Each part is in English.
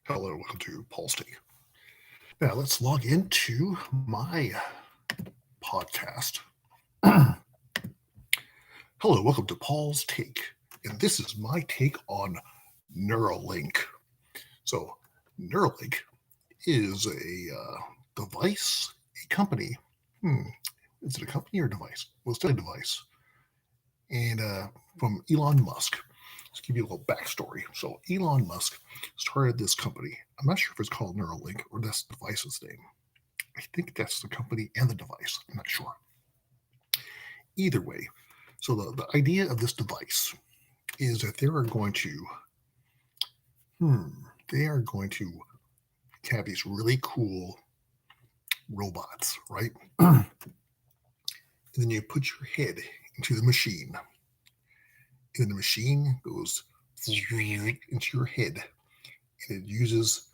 Hello, welcome to Paul's Take. Now let's log into my podcast. Hello, welcome to Paul's Take, and this is my take on Neuralink. So, Neuralink is a device, a company. Is it a company or a device? Well, it's still a device, and from Elon Musk. Let's give you a little backstory. So, Elon Musk started this company. I'm not sure if it's called Neuralink or that's the device's name. I think that's the company and the device. I'm not sure. Either way, so the idea of this device is that they are going to have these really cool robots, right? And then you put your head into the machine, and the machine goes into your head, and it uses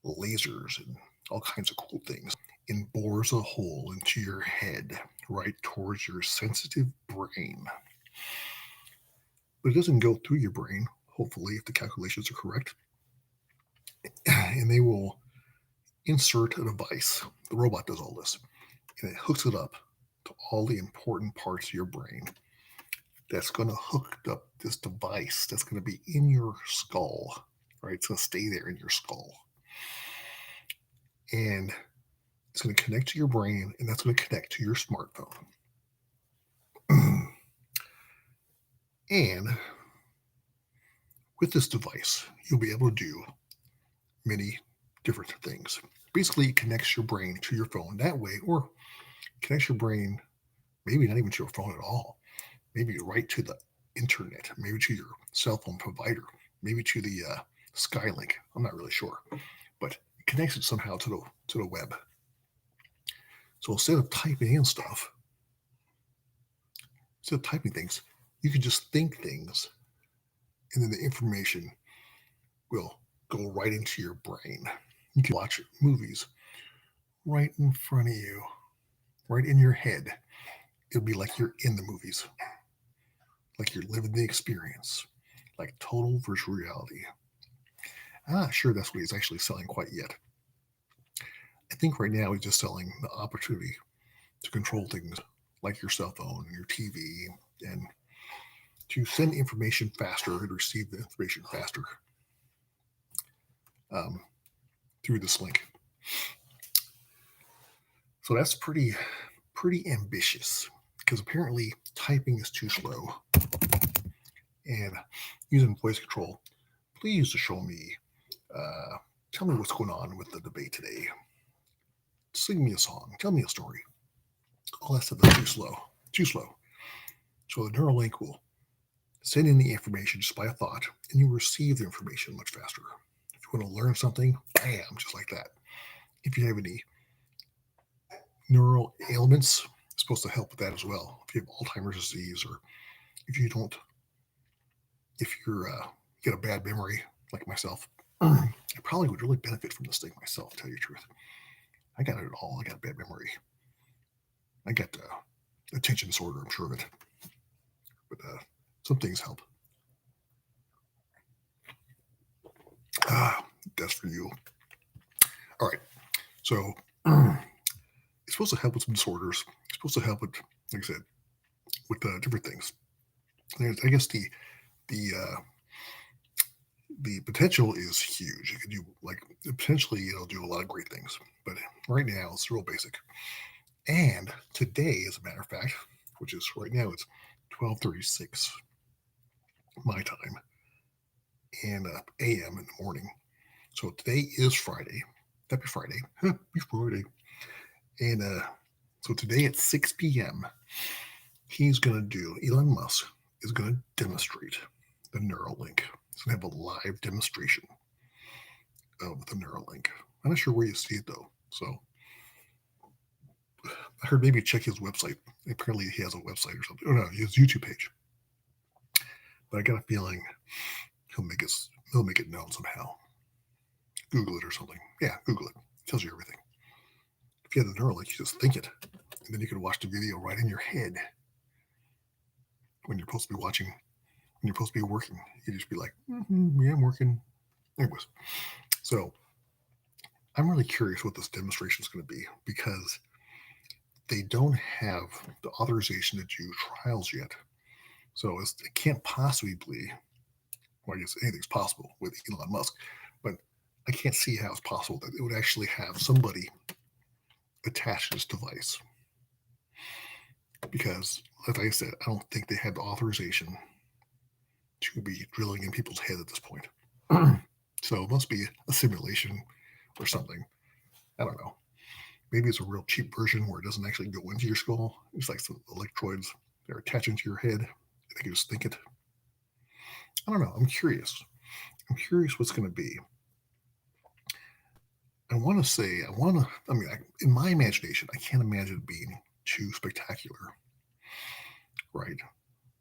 lasers and all kinds of cool things, and bores a hole into your head, right towards your sensitive brain. But it doesn't go through your brain, hopefully, if the calculations are correct. And they will insert a device. The robot does all this, and it hooks it up to all the important parts of your brain. That's going to hook up this device that's going to be in your skull, right? It's going to stay there in your skull. And it's going to connect to your brain, and that's going to connect to your smartphone. And with this device, you'll be able to do many different things. Basically, it connects your brain to your phone that way, or connects your brain, maybe not even to your phone at all, maybe right to the internet, maybe to your cell phone provider, maybe to the Skylink. I'm not really sure, but it connects it somehow to the web. So instead of typing in stuff, instead of typing things, you can just think things, and then the information will go right into your brain. You can watch movies right in front of you, right in your head. It'll be like you're in the movies, like you're living the experience, like total virtual reality. I'm not sure that's what he's actually selling quite yet. I think right now he's just selling the opportunity to control things like your cell phone and your TV, and to send information faster and receive the information faster um, through this link. So that's pretty ambitious, because apparently typing is too slow. And using voice control, please to show me, tell me what's going on with the debate today. Sing me a song, tell me a story. All that stuff is too slow, too slow. So the Neuralink will send in the information just by a thought, and you receive the information much faster. If you want to learn something, bam, just like that. If you have any neural ailments, it's supposed to help with that as well. If you have Alzheimer's disease, or if you don't, if you're get a bad memory like myself, I probably would really benefit from this thing myself. To tell you the truth, I got it all. I got bad memory. I got attention disorder. I'm sure of it, but some things help. That's for you. All right. So it's supposed to help with some disorders. It's supposed to help with, like I said, with different things. I guess the potential is huge. It could do, like, potentially it'll do a lot of great things. But right now it's real basic. And today, as a matter of fact, which is right now, it's 12:36 my time and a.m. in the morning. So today is Friday. Happy Friday. Happy Friday. And so today at 6 p.m., Elon Musk is going to demonstrate the Neuralink. He's going to have a live demonstration of the Neuralink. I'm not sure where you see it, though. So I heard maybe check his website. Apparently he has a website or something. Oh, no, his YouTube page. But I got a feeling he'll make it known somehow. Google it or something. Yeah, Google it. It tells you everything. If you have the Neuralink, you just think it, and then you can watch the video right in your head when you're supposed to be watching. When you're supposed to be working, you just be like, "Yeah, I'm working." Anyways, so I'm really curious what this demonstration is going to be because they don't have the authorization to do trials yet. So it can't possibly be, well, I guess anything's possible with Elon Musk, but I can't see how it's possible that it would actually have somebody attach this device. Because, like I said, I don't think they have the authorization to be drilling in people's head at this point. So it must be a simulation or something. I don't know. Maybe it's a real cheap version where it doesn't actually go into your skull. It's like some electrodes that are attaching to your head. They can just think it. I don't know. I'm curious. I'm curious what's going to be. I mean, in my imagination, I can't imagine it being too spectacular, right?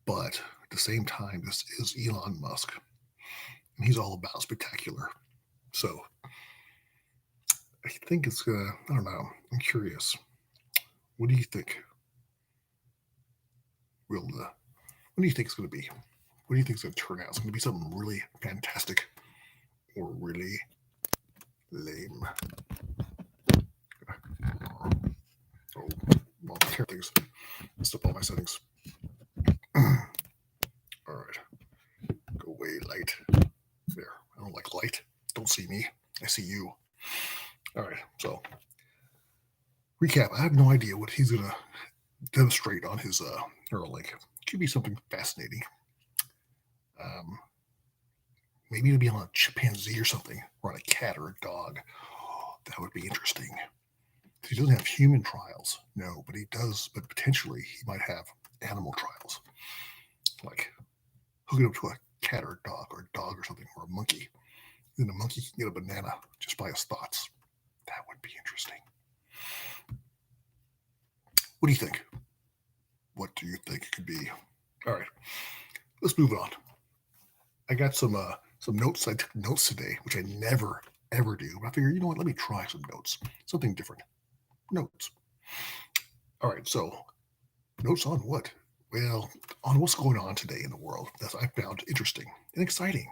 But at the same time, this is Elon Musk, and he's all about spectacular. So I think it's gonna. I don't know. I'm curious. What do you think? Will what do you think it's going to be? What do you think it's going to turn out? It's going to be something really fantastic or really lame. Oh, well, tear things. Messed up all my settings. All right. Go away, light. There. I don't like light. Don't see me. I see you. All right. So, recap. I have no idea what he's going to demonstrate on his Neuralink. Could be something fascinating. Um, Maybe it'll be on a chimpanzee or something, or on a cat or a dog. Oh, that would be interesting. He doesn't have human trials, no, but he does. But potentially, he might have animal trials, like hook it up to a cat or a dog or something, or a monkey. Then a monkey can get a banana just by his thoughts. That would be interesting. What do you think? What do you think it could be? All right, let's move on. I got some notes. I took notes today, which I never ever do. But I figured, you know what? Let me try some notes, something different. Notes. All right, so notes on what? Well, on what's going on today in the world that I found interesting and exciting.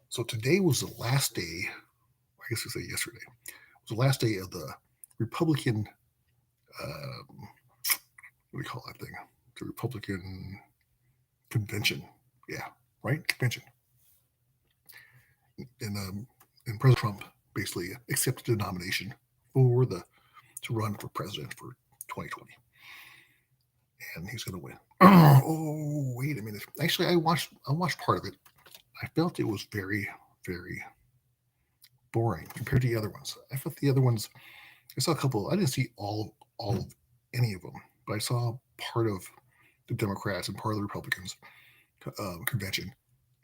So today was the last day. I guess we say yesterday was the last day of the Republican. What do we call that thing? The Republican convention. Yeah, right. Convention. And President Trump basically accepted the nomination for the to run for president for 2020, and he's going to win. Oh, wait a minute. Actually, I watched part of it. I felt it was very, very boring compared to the other ones. I felt the other ones. I saw a couple. I didn't see all of any of them, but I saw part of the Democrats and part of the Republicans convention,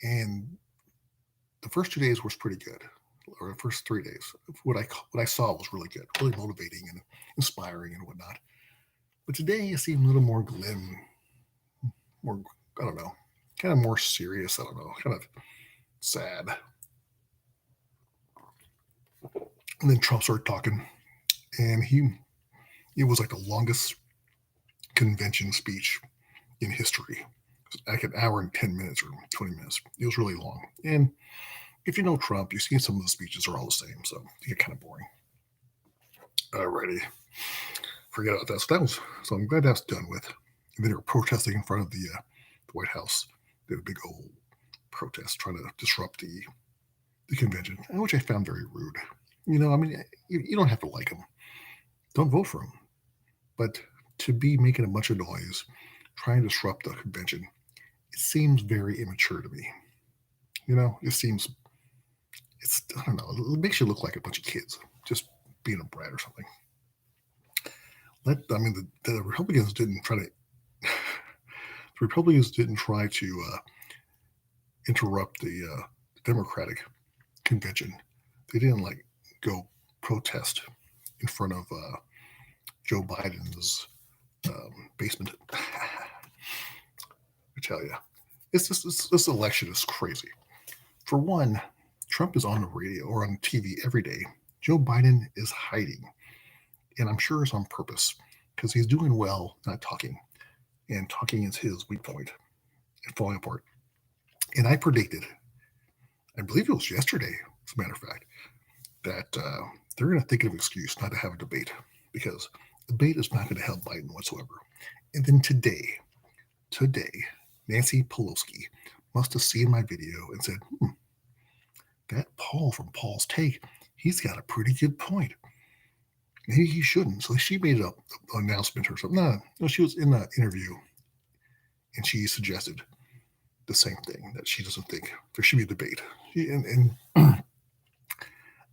and the first 2 days was pretty good, or the first 3 days. What I saw was really good, really motivating and inspiring and whatnot. But today it seemed a little more glim, more I don't know, kind of more serious. I don't know, kind of sad. And then Trump started talking, and it was like the longest convention speech in history. Like an hour and 10 minutes or 20 minutes. It was really long. And if you know Trump, you see some of the speeches are all the same, so they get kind of boring. Alrighty, forget about that. So I'm glad that's done with. And then they were protesting in front of the White House. They had a big old protest trying to disrupt the convention, which I found very rude. You know, I mean, you don't have to like him. Don't vote for him. But to be making a bunch of noise, trying to disrupt the convention, it seems very immature to me. You know, I don't know, it makes you look like a bunch of kids just being a brat or something. The Republicans didn't try to. The Republicans didn't try to interrupt the Democratic convention. They didn't go protest in front of Joe Biden's basement. I tell you, this election is crazy. For one, Trump is on the radio or on TV every day. Joe Biden is hiding, and I'm sure it's on purpose because he's doing well not talking, and talking is his weak point and falling apart. And I predicted I believe it was yesterday, as a matter of fact, that they're going to think of an excuse not to have a debate because debate is not going to help Biden whatsoever. And then today, Nancy Pelosi must have seen my video and said, that Paul from Paul's Take, he's got a pretty good point. Maybe he shouldn't. So she made an announcement or something. No, she was in an interview and she suggested the same thing, that she doesn't think there should be a debate. And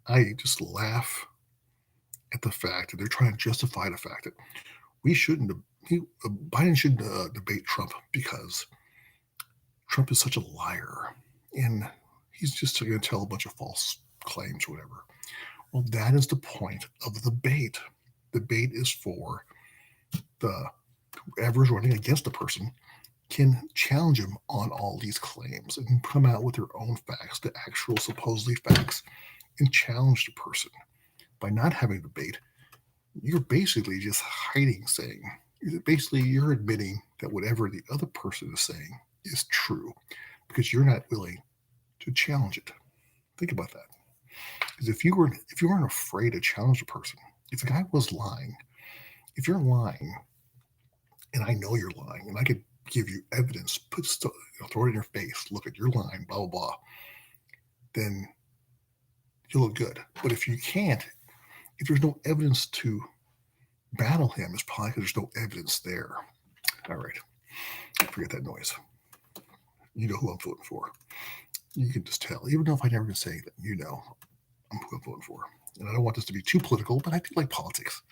I just laugh at the fact that they're trying to justify the fact that we shouldn't, Biden shouldn't debate Trump because Trump is such a liar and he's just going to tell a bunch of false claims or whatever. Well, that is the point of the debate. Debate is for whoever's running against the person can challenge him on all these claims and come out with their own facts, the actual supposedly facts, and challenge the person. By not having a debate, you're basically just hiding, saying, you're admitting that whatever the other person is saying is true because you're not willing to challenge it. Think about that. Because if you weren't afraid to challenge a person, if the guy was lying, if you're lying, and I know you're lying, and I could give you evidence, throw it in your face, look at your line, blah, blah, blah, then you'll look good. But if you can't, if there's no evidence to battle him, it's probably because there's no evidence there. All right. Forget that noise. You know who I'm voting for. You can just tell. Even though if I never can say anything, you know who I'm voting for. And I don't want this to be too political, but I do like politics.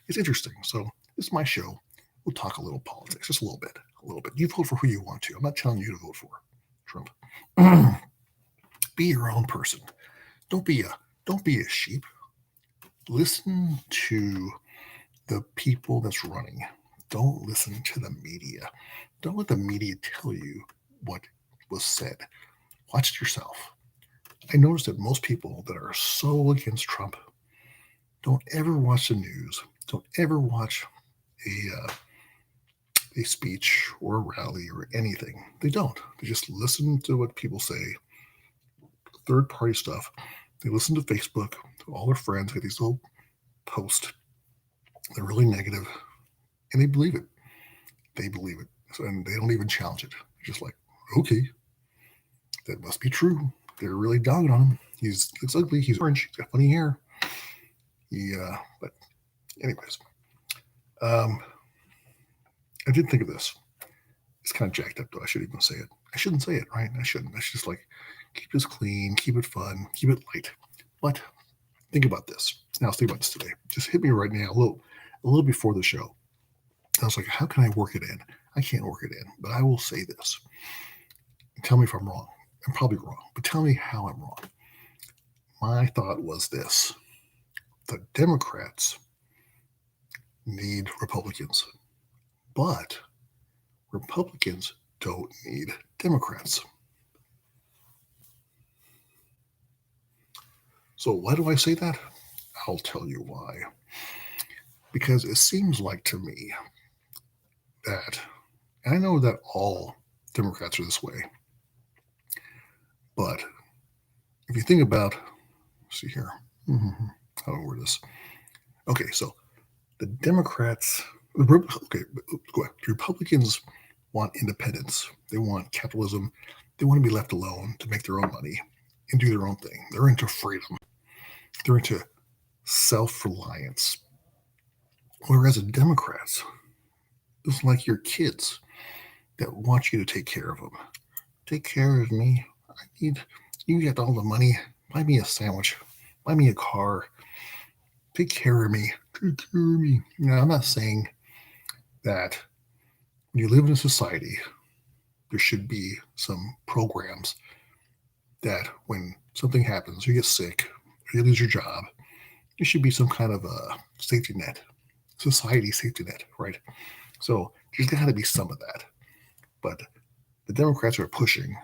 It's interesting. So this is my show. We'll talk a little politics, just a little bit. You vote for who you want to. I'm not telling you to vote for Trump. Be your own person. Don't be a sheep. Listen to the people that's running. Don't listen to the media. Don't let the media tell you what was said. Watch it yourself. I noticed that most people that are so against Trump don't ever watch the news. Don't ever watch a speech or a rally or anything. They don't. They just listen to what people say, third-party stuff. They listen to Facebook, to all their friends, get these little posts. They're really negative, and they believe it. And they don't even challenge it. They're just like, okay, that must be true. They're really dogging on him. He looks ugly. He's orange. He's got funny hair. But anyways, I did think of this. It's kind of jacked up, though. I shouldn't even say it. I shouldn't say it, right? I shouldn't. I should just keep this clean, keep it fun, keep it light. But think about this. Now, let's think about this today. Just hit me right now, a little before the show. I was like, how can I work it in? I can't work it in, but I will say this. Tell me if I'm wrong. I'm probably wrong, but tell me how I'm wrong. My thought was this. The Democrats need Republicans, but Republicans don't need Democrats. So why do I say that? I'll tell you why. Because it seems like to me that, and I know that all Democrats are this way, but if you think about, see here, how do I word this? Okay, so the Democrats, okay, go ahead. The Republicans want independence. They want capitalism. They want to be left alone to make their own money and do their own thing. They're into freedom. They're into self-reliance. Whereas the Democrats, it's like your kids that want you to take care of them. Take care of me. You get all the money. Buy me a sandwich. Buy me a car. Take care of me. Take care of me. Now, I'm not saying that when you live in a society, there should be some programs that when something happens, you get sick, or you lose your job, there should be some kind of a safety net, society safety net, right? So there's got to be some of that. But the Democrats are pushing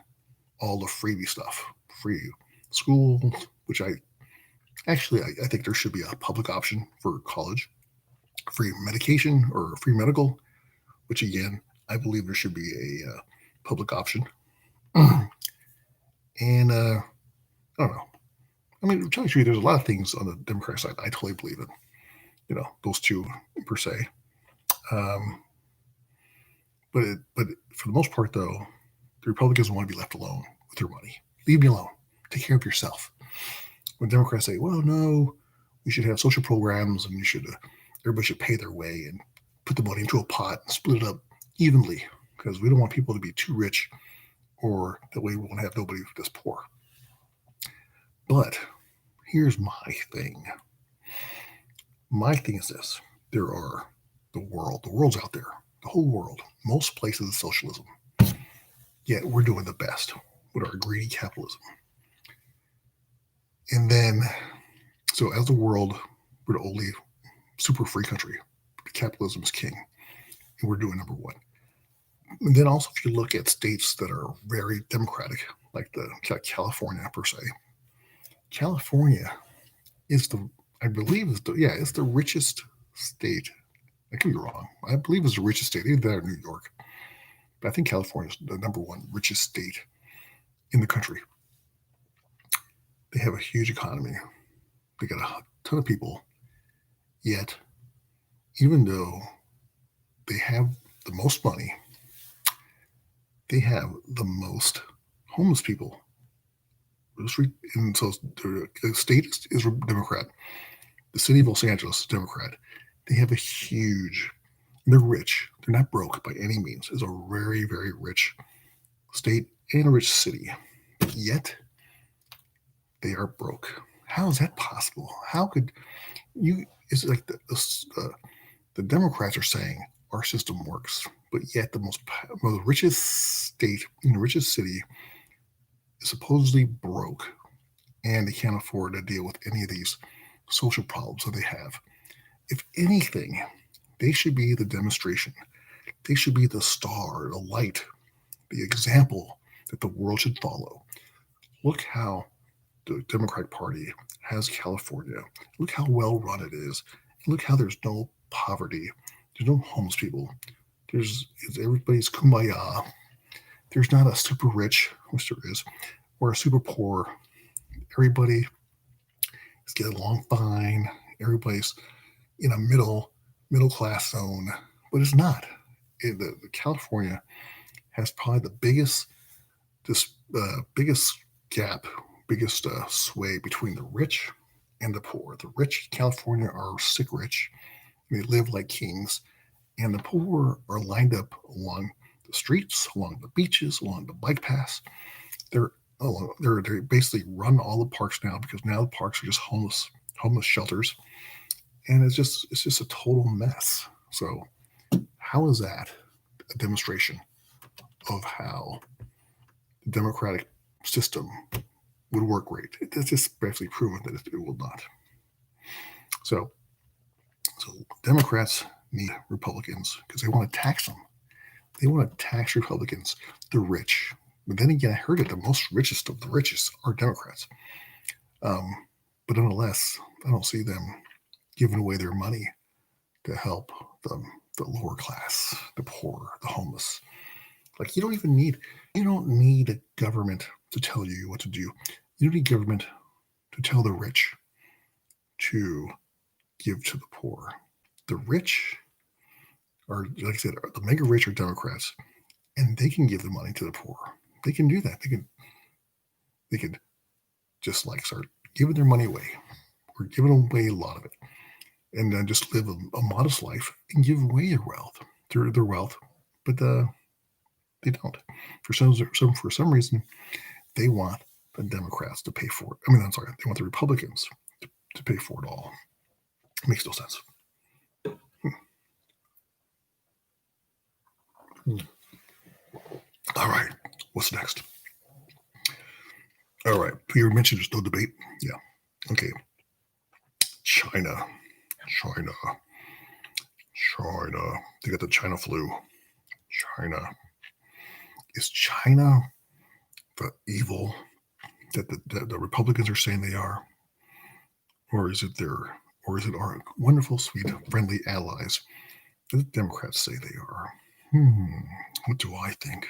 all the freebie stuff, free schools, which I think there should be a public option for college, free medication or free medical, which again, I believe there should be a public option. And I don't know. I mean, to tell you the truth, there's a lot of things on the Democratic side I totally believe in. Those two per se. But for the most part, though, the Republicans want to be left alone with their money. Leave me alone. Take care of yourself. When Democrats say, "Well, no, we should have social programs and everybody should pay their way and put the money into a pot and split it up evenly because we don't want people to be too rich, or that way we won't have nobody that's poor." But here's my thing. My thing is this: there are the world. The world's out there. The whole world. Most places is socialism. Yet we're doing the best with our greedy capitalism. And then, so as the world, we're the only super free country. Capitalism is king. And we're doing number one. And then also, if you look at states that are very democratic, like California per se, California is it's the richest state. I could be wrong. I believe it's the richest state, either that or New York. But I think California is the number one richest state in the country. They have a huge economy. They got a ton of people. Yet, even though they have the most money, they have the most homeless people. And so the state is Democrat. The city of Los Angeles is Democrat. They have a huge, they're rich. They're not broke by any means. It's a very, very rich state and a rich city. Yet, they are broke. How is that possible? How could you? It's like the Democrats are saying our system works, but yet the most richest state in the richest city is supposedly broke, and they can't afford to deal with any of these social problems that they have. If anything, they should be the demonstration. They should be the star, the light, the example that the world should follow. Look how the Democratic Party has California. Look how well run it is. Look how there's no poverty. There's no homeless people. Everybody's kumbaya. There's not a super rich, which there is, or a super poor. Everybody is getting along fine. Everybody's in a middle class zone, but it's not. The California has probably the biggest gap, biggest sway between the rich and the poor. The rich in California are sick rich. They live like kings. And the poor are lined up along the streets, along the beaches, along the bike paths. They basically run all the parks now, because now the parks are just homeless shelters. And it's just a total mess. So how is that a demonstration of how the democratic system would work great? It's just basically proven that it will not. So Democrats need Republicans because they want to tax them. They want to tax Republicans, the rich. But then again, I heard that the most richest of the richest are Democrats. But nonetheless, I don't see them giving away their money to help the lower class, the poor, the homeless. Like you don't need a government to tell you what to do. You don't need government to tell the rich to give to the poor. The rich are, like I said, the mega rich are Democrats, and they can give the money to the poor. They can do that. They could just like start giving their money away, or giving away a lot of it, and then just live a modest life and give away their wealth. But they don't. For some reason, they want the Democrats to pay for it. They want the Republicans to pay for it all. It makes no sense. All right, what's next? All right, you mentioned there's no debate. Yeah, okay. China. They got the China flu. China. Is China the evil that the Republicans are saying they are, or is it our wonderful, sweet, friendly allies that the Democrats say they are? What do I think?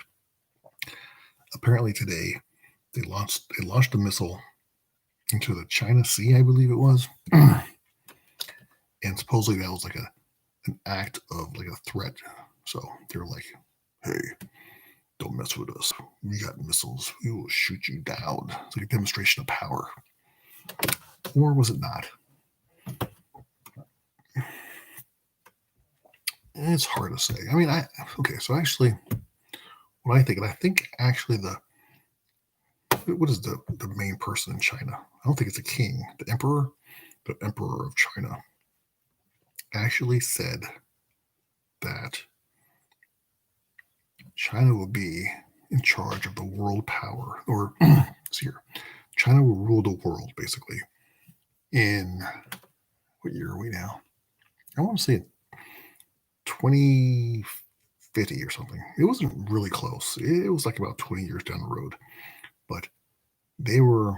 Apparently today they launched a missile into the China Sea, I believe it was. And supposedly that was like an act of like a threat. So they're like, hey, don't mess with us. We got missiles. We will shoot you down. It's like a demonstration of power. Or was it not? It's hard to say. I mean, so actually, what I think actually what is the main person in China? I don't think it's a king. The emperor of China actually said that China will be in charge of the world power, or see here, China will rule the world basically. In what year are we now? I want to say 2050 or something. It wasn't really close. It was like about 20 years down the road. But their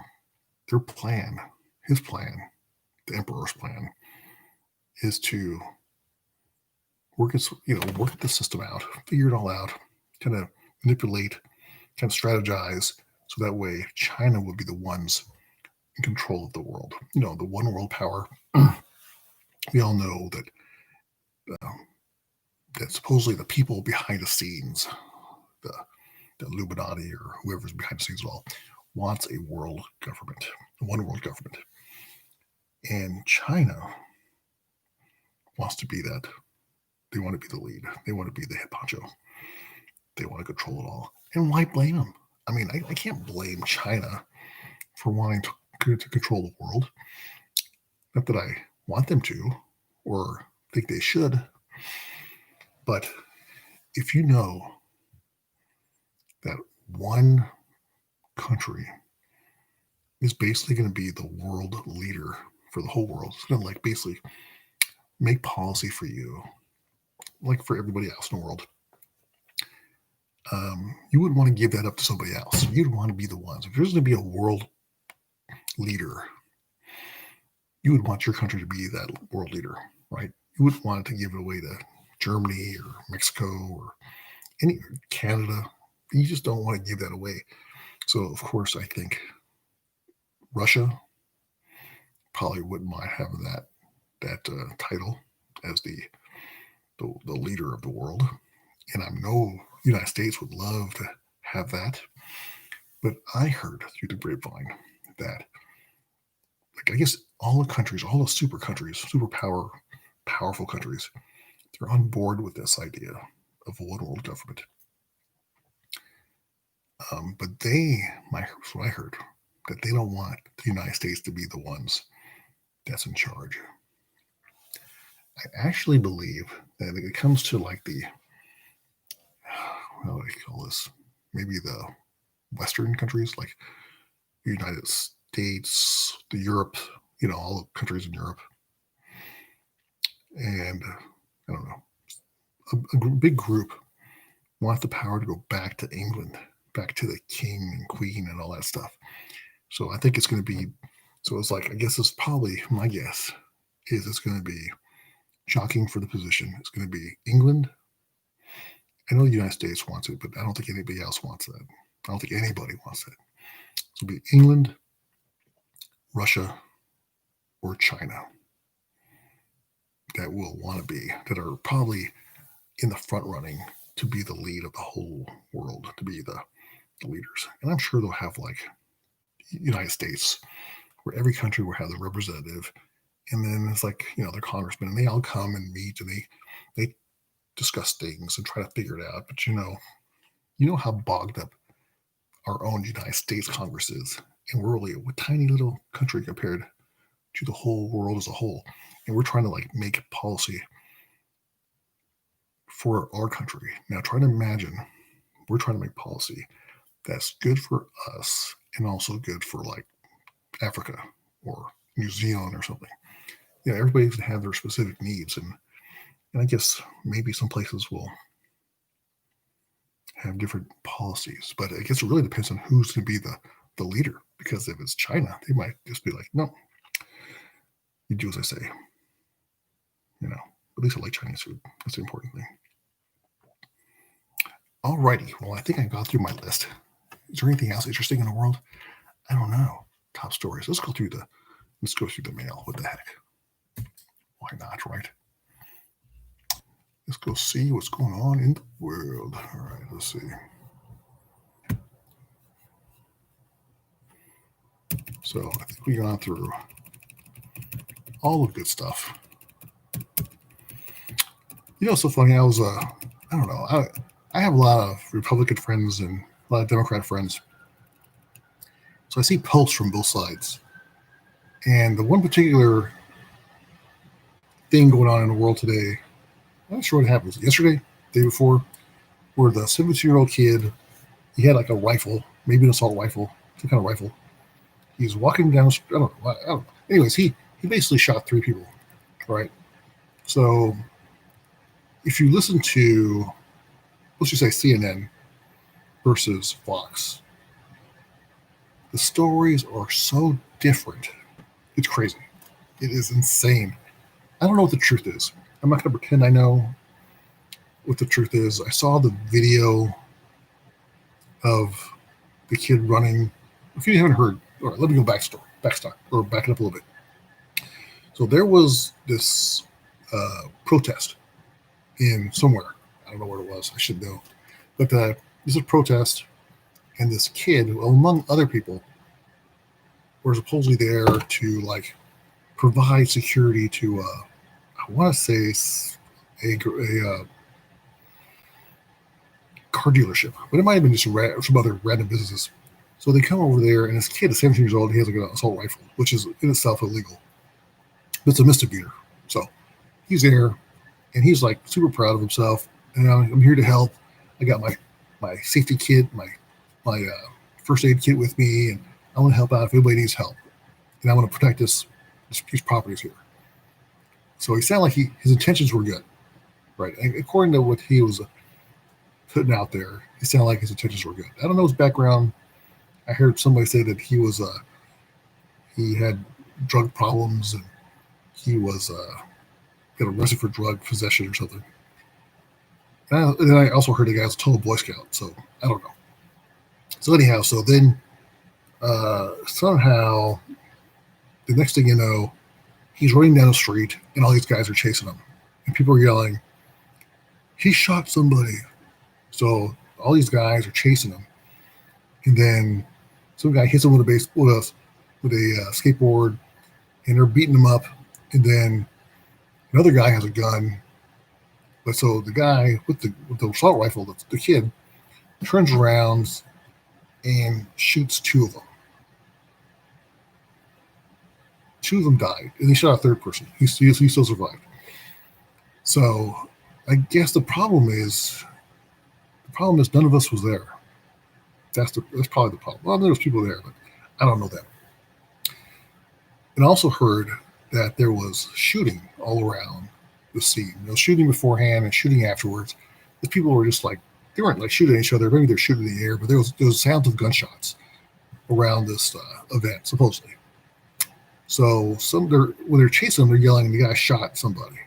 plan, his plan, the emperor's plan, is to work the system out, figure it all out, kind of manipulate, kind of strategize, so that way China would be the ones in control of the world. The one world power. We all know that supposedly the people behind the scenes, the Illuminati or whoever's behind the scenes of all, wants a world government, a one world government. And China wants to be that. They want to be the lead. They want to be the head honcho. They want to control it all. And why blame them? I mean, I can't blame China for wanting to control the world. Not that I want them to or think they should. But if you know that one country is basically going to be the world leader for the whole world, it's going to like basically make policy for you, like for everybody else in the world. You wouldn't want to give that up to somebody else. You'd want to be the ones. If there's going to be a world leader, you would want your country to be that world leader, right? You wouldn't want to give it away to Germany or Mexico or Canada. You just don't want to give that away. So, of course, I think Russia probably wouldn't mind having that title as the leader of the world. And I know the United States would love to have that. But I heard through the grapevine that, like, I guess all the countries, all the super countries, powerful countries, they're on board with this idea of a one world government. But what I heard, that they don't want the United States to be the ones that's in charge. I actually believe that it comes to like how do I call this? Maybe the Western countries, like the United States, the Europe, all the countries in Europe. And I don't know, a big group want the power to go back to England, back to the king and queen and all that stuff. So I think it's going to be, so it's like, I guess it's probably, my guess is it's going to be jockeying for the position. It's going to be England. I know the United States wants it, but I don't think anybody else wants that. I don't think anybody wants that. So it'll be England, Russia, or China that will want to be, that are probably in the front running to be the lead of the whole world, to be the leaders. And I'm sure they'll have like United States, where every country will have the representative, and then it's like their congressmen, and they all come and meet, and they discuss things and try to figure it out. But you know how bogged up our own United States Congress is, and we're really a tiny little country compared to the whole world as a whole, and we're trying to like make policy for our country. Now try to imagine we're trying to make policy that's good for us and also good for like Africa or New Zealand or something. Everybody's gonna have their specific needs, and I guess maybe some places will have different policies, but I guess it really depends on who's going to be the leader. Because if it's China, they might just be like, no, you do as I say. At least I like Chinese food. That's the important thing. Alrighty, well, I think I got through my list. Is there anything else interesting in the world? I don't know. top stories. Let's go through the mail. What the heck? Why not, right? Let's go see what's going on in the world. All right, let's see. So I think we've gone through all the good stuff. You know, it's so funny. I don't know. I have a lot of Republican friends and a lot of Democrat friends. So I see posts from both sides. And the one particular thing going on in the world today, I'm not sure what happened. Yesterday, day before, where the 17-year-old kid, he had like a rifle, maybe an assault rifle, some kind of rifle. He's walking down the street. I don't know. Anyways, he basically shot 3 people, right? So if you listen to, let's just say CNN versus Fox, the stories are so different. It's crazy. It is insane. I don't know what the truth is. I'm not going to pretend I know what the truth is. I saw the video of the kid running. If you haven't heard, all right, let me go back it up a little bit. So there was this protest in somewhere. I don't know where it was. I should know. But there's a protest, and this kid, among other people, were supposedly there to like provide security to, I want to say, a car dealership, but it might have been just some other random businesses. So they come over there, and this kid is 17 years old. He has like an assault rifle, which is in itself illegal. But it's a misdemeanor. So he's there, and he's like super proud of himself. And I'm here to help. I got my safety kit, my first aid kit with me, and I want to help out if anybody needs help. And I want to protect these properties here. So he sounded like his intentions were good, right? And according to what he was putting out there, he sounded like his intentions were good. I don't know his background. I heard somebody say that he had drug problems, and he got arrested for drug possession or something. And then I also heard the guy was a total Boy Scout, so I don't know. So anyhow, so then somehow the next thing you know, he's running down the street, and all these guys are chasing him, and people are yelling, "He shot somebody!" So all these guys are chasing him, and then some guy hits him with a skateboard, and they're beating him up, and then another guy has a gun. But so the guy with the assault rifle, the kid, turns around and shoots 2 of them. 2 of them died, and he shot a third person. He still survived. So I guess the problem is none of us was there. That's probably the problem. Well, there was people there, but I don't know that. And I also heard that there was shooting all around the scene. Shooting beforehand and shooting afterwards. The people were just like, they weren't like shooting at each other. Maybe they're shooting in the air, but there was sounds of gunshots around this event, supposedly. So when they're chasing them, they're yelling, and the guy shot somebody.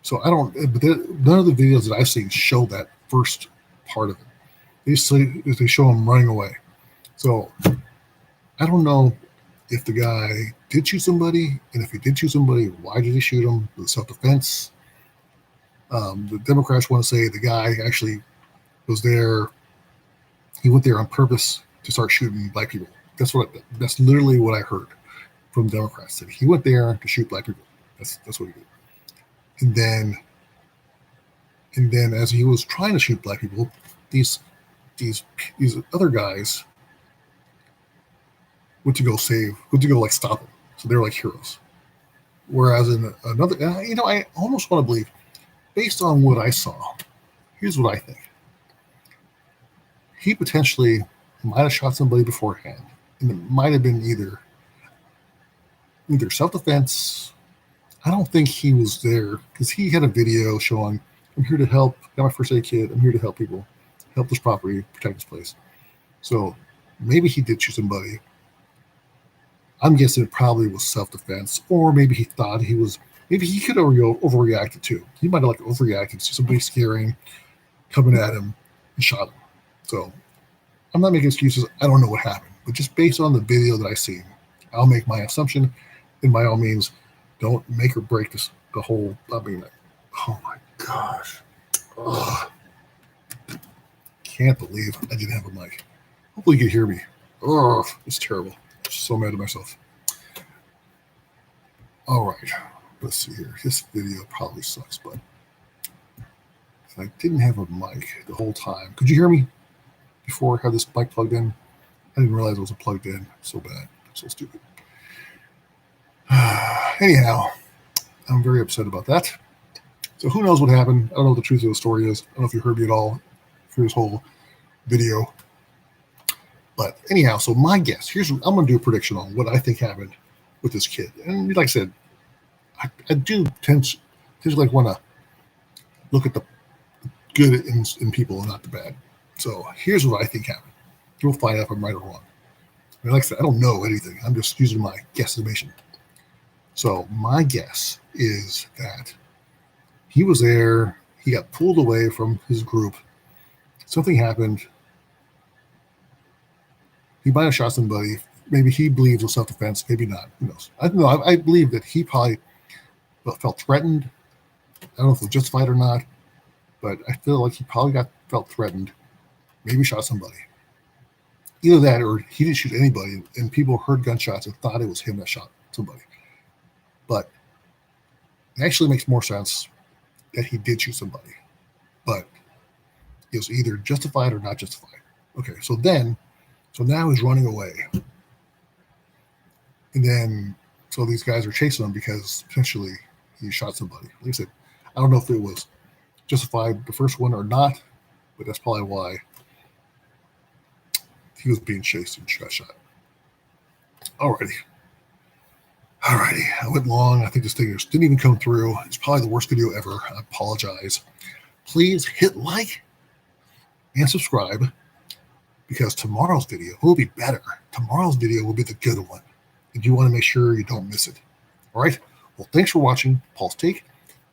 So I don't, but none of the videos that I've seen show that first part of it. They show him running away. So I don't know if the guy did shoot somebody, and if he did shoot somebody, why did he shoot him? Was it self-defense? The Democrats want to say the guy actually was there. He went there on purpose to start shooting black people. That's literally what I heard from Democrats. That he went there to shoot black people. That's what he did. And then as he was trying to shoot black people, these other guys went to go stop him. So they were like heroes. Whereas in another, I almost want to believe, based on what I saw, here's what I think. He potentially might have shot somebody beforehand, and it might have been either self-defense. I don't think he was there because he had a video showing, "I'm here to help. Got my first aid kit. I'm here to help people, help this property, protect this place." So maybe he did shoot somebody. I'm guessing it probably was self-defense, or maybe he thought maybe he could have overreacted too. He might have overreacted to somebody scaring, coming at him, and shot him. So I'm not making excuses. I don't know what happened, but just based on the video that I seen, I'll make my assumption. And by all means, don't make or break this. The whole. I mean, oh my gosh, ugh. Can't believe I didn't have a mic. Hopefully, you can hear me. Oh, it's terrible. I'm so mad at myself. All right, let's see here. This video probably sucks, but if I didn't have a mic the whole time, could you hear me before I had this mic plugged in? I didn't realize it was plugged in. So bad. So stupid. Anyhow, I'm very upset about that. So who knows what happened? I don't know what the truth of the story is. I don't know if you heard me at all through this whole video. But anyhow, so my guess, I'm going to do a prediction on what I think happened with this kid. And like I said, I do tend to like want to look at the good in people and not the bad. So here's what I think happened. We'll find out if I'm right or wrong. And like I said, I don't know anything. I'm just using my guesstimation. So my guess is that he was there. He got pulled away from his group. Something happened. He might have shot somebody. Maybe he believes it was self-defense. Maybe not. Who knows? I don't know. I believe that he probably felt threatened. I don't know if it was justified or not, but I feel like he probably felt threatened. Maybe shot somebody. Either that or he didn't shoot anybody, and people heard gunshots and thought it was him that shot somebody. But it actually makes more sense that he did shoot somebody. But it was either justified or not justified. Okay, so now he's running away. And then, so these guys are chasing him because potentially he shot somebody. Like I said, I don't know if it was justified the first one or not, but that's probably why he was being chased and got shot. Alrighty. I went long. I think this thing just didn't even come through. It's probably the worst video ever. I apologize. Please hit like and subscribe because tomorrow's video will be better. Tomorrow's video will be the good one. And you want to make sure you don't miss it. All right. Well, thanks for watching Paul's Take.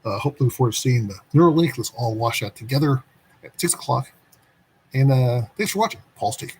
Hopefully, look forward to seeing the Neuralink. Let's all watch that together at 6 o'clock. And thanks for watching Paul's Take.